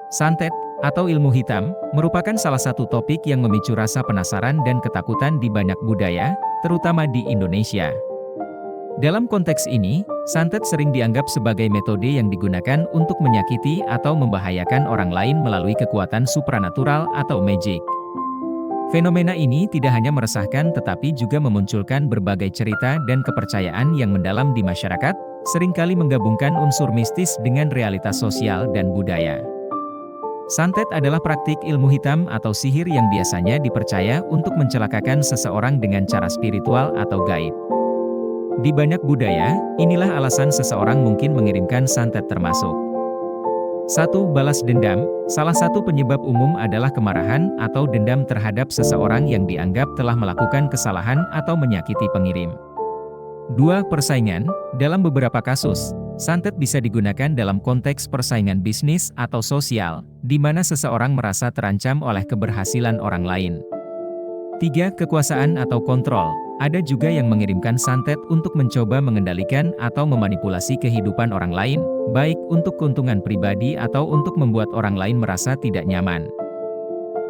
Santet, atau ilmu hitam, merupakan salah satu topik yang memicu rasa penasaran dan ketakutan di banyak budaya, terutama di Indonesia. Dalam konteks ini, santet sering dianggap sebagai metode yang digunakan untuk menyakiti atau membahayakan orang lain melalui kekuatan supranatural atau magic. Fenomena ini tidak hanya meresahkan tetapi juga memunculkan berbagai cerita dan kepercayaan yang mendalam di masyarakat, seringkali menggabungkan unsur mistis dengan realitas sosial dan budaya. Santet adalah praktik ilmu hitam atau sihir yang biasanya dipercaya untuk mencelakakan seseorang dengan cara spiritual atau gaib. Di banyak budaya, inilah alasan seseorang mungkin mengirimkan santet termasuk 1. Balas dendam. Salah satu penyebab umum adalah kemarahan atau dendam terhadap seseorang yang dianggap telah melakukan kesalahan atau menyakiti pengirim. 2. Persaingan. Dalam beberapa kasus, santet bisa digunakan dalam konteks persaingan bisnis atau sosial, di mana seseorang merasa terancam oleh keberhasilan orang lain. 3. Kekuasaan atau kontrol. Ada juga yang mengirimkan santet untuk mencoba mengendalikan atau memanipulasi kehidupan orang lain, baik untuk keuntungan pribadi atau untuk membuat orang lain merasa tidak nyaman.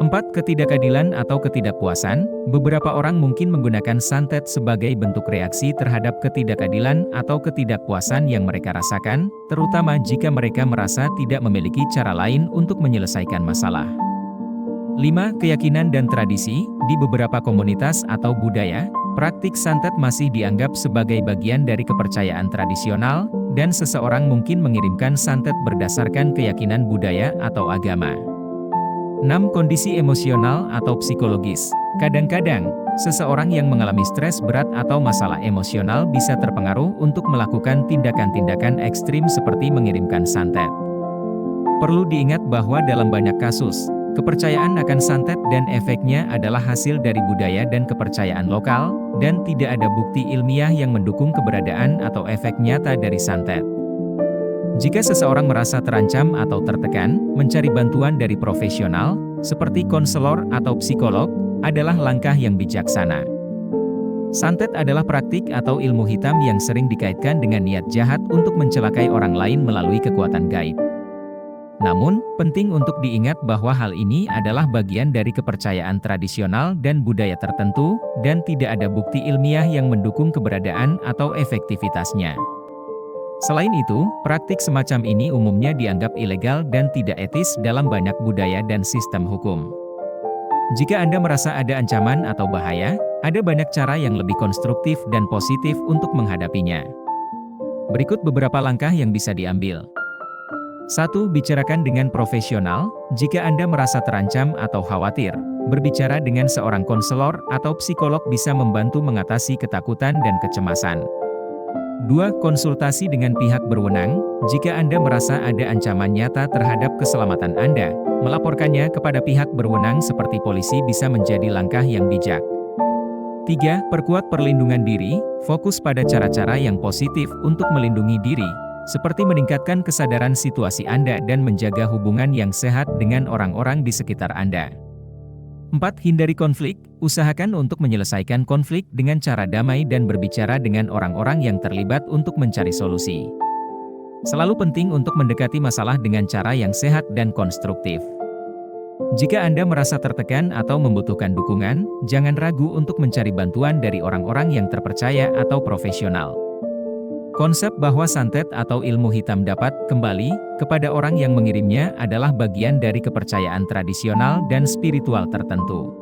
4. Ketidakadilan atau ketidakpuasan. Beberapa orang mungkin menggunakan santet sebagai bentuk reaksi terhadap ketidakadilan atau ketidakpuasan yang mereka rasakan, terutama jika mereka merasa tidak memiliki cara lain untuk menyelesaikan masalah. 5. Keyakinan dan tradisi. Di beberapa komunitas atau budaya, praktik santet masih dianggap sebagai bagian dari kepercayaan tradisional, dan seseorang mungkin mengirimkan santet berdasarkan keyakinan budaya atau agama. 6. Kondisi emosional atau psikologis. Kadang-kadang, seseorang yang mengalami stres berat atau masalah emosional bisa terpengaruh untuk melakukan tindakan-tindakan ekstrim seperti mengirimkan santet. Perlu diingat bahwa dalam banyak kasus, kepercayaan akan santet dan efeknya adalah hasil dari budaya dan kepercayaan lokal, dan tidak ada bukti ilmiah yang mendukung keberadaan atau efek nyata dari santet. Jika seseorang merasa terancam atau tertekan, mencari bantuan dari profesional, seperti konselor atau psikolog, adalah langkah yang bijaksana. Santet adalah praktik atau ilmu hitam yang sering dikaitkan dengan niat jahat untuk mencelakai orang lain melalui kekuatan gaib. Namun, penting untuk diingat bahwa hal ini adalah bagian dari kepercayaan tradisional dan budaya tertentu, dan tidak ada bukti ilmiah yang mendukung keberadaan atau efektivitasnya. Selain itu, praktik semacam ini umumnya dianggap ilegal dan tidak etis dalam banyak budaya dan sistem hukum. Jika Anda merasa ada ancaman atau bahaya, ada banyak cara yang lebih konstruktif dan positif untuk menghadapinya. Berikut beberapa langkah yang bisa diambil. 1. Bicarakan dengan profesional. Jika Anda merasa terancam atau khawatir, berbicara dengan seorang konselor atau psikolog bisa membantu mengatasi ketakutan dan kecemasan. 2. Konsultasi dengan pihak berwenang. Jika Anda merasa ada ancaman nyata terhadap keselamatan Anda, melaporkannya kepada pihak berwenang seperti polisi bisa menjadi langkah yang bijak. 3. Perkuat perlindungan diri. Fokus pada cara-cara yang positif untuk melindungi diri, seperti meningkatkan kesadaran situasi Anda dan menjaga hubungan yang sehat dengan orang-orang di sekitar Anda. 4. Hindari konflik. Usahakan untuk menyelesaikan konflik dengan cara damai dan berbicara dengan orang-orang yang terlibat untuk mencari solusi. Selalu penting untuk mendekati masalah dengan cara yang sehat dan konstruktif. Jika Anda merasa tertekan atau membutuhkan dukungan, jangan ragu untuk mencari bantuan dari orang-orang yang terpercaya atau profesional. Konsep bahwa santet atau ilmu hitam dapat kembali kepada orang yang mengirimnya adalah bagian dari kepercayaan tradisional dan spiritual tertentu.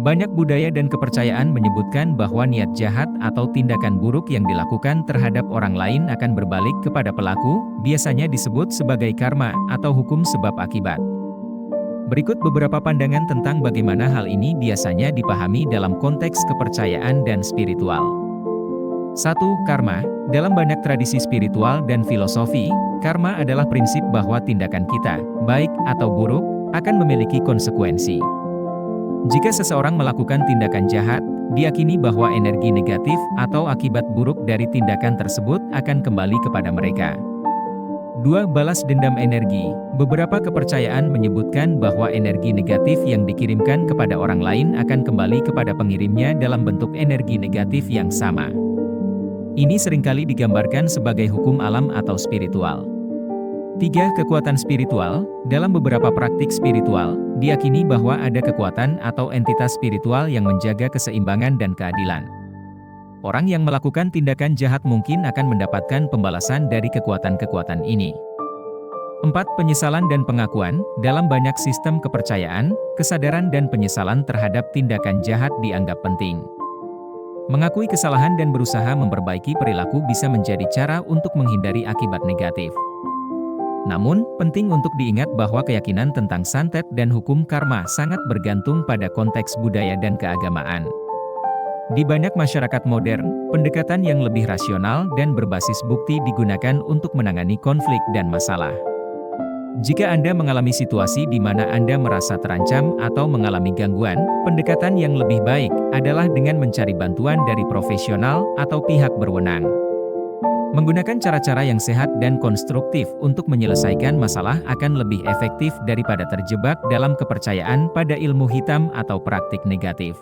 Banyak budaya dan kepercayaan menyebutkan bahwa niat jahat atau tindakan buruk yang dilakukan terhadap orang lain akan berbalik kepada pelaku, biasanya disebut sebagai karma atau hukum sebab akibat. Berikut beberapa pandangan tentang bagaimana hal ini biasanya dipahami dalam konteks kepercayaan dan spiritual. 1. Karma. Dalam banyak tradisi spiritual dan filosofi, karma adalah prinsip bahwa tindakan kita, baik atau buruk, akan memiliki konsekuensi. Jika seseorang melakukan tindakan jahat, diyakini bahwa energi negatif atau akibat buruk dari tindakan tersebut akan kembali kepada mereka. 2. Balas dendam energi. Beberapa kepercayaan menyebutkan bahwa energi negatif yang dikirimkan kepada orang lain akan kembali kepada pengirimnya dalam bentuk energi negatif yang sama. Ini seringkali digambarkan sebagai hukum alam atau spiritual. 3. Kekuatan spiritual. Dalam beberapa praktik spiritual, diyakini bahwa ada kekuatan atau entitas spiritual yang menjaga keseimbangan dan keadilan. Orang yang melakukan tindakan jahat mungkin akan mendapatkan pembalasan dari kekuatan-kekuatan ini. 4. Penyesalan dan pengakuan. Dalam banyak sistem kepercayaan, kesadaran dan penyesalan terhadap tindakan jahat dianggap penting. Mengakui kesalahan dan berusaha memperbaiki perilaku bisa menjadi cara untuk menghindari akibat negatif. Namun, penting untuk diingat bahwa keyakinan tentang santet dan hukum karma sangat bergantung pada konteks budaya dan keagamaan. Di banyak masyarakat modern, pendekatan yang lebih rasional dan berbasis bukti digunakan untuk menangani konflik dan masalah. Jika Anda mengalami situasi di mana Anda merasa terancam atau mengalami gangguan, pendekatan yang lebih baik adalah dengan mencari bantuan dari profesional atau pihak berwenang. Menggunakan cara-cara yang sehat dan konstruktif untuk menyelesaikan masalah akan lebih efektif daripada terjebak dalam kepercayaan pada ilmu hitam atau praktik negatif.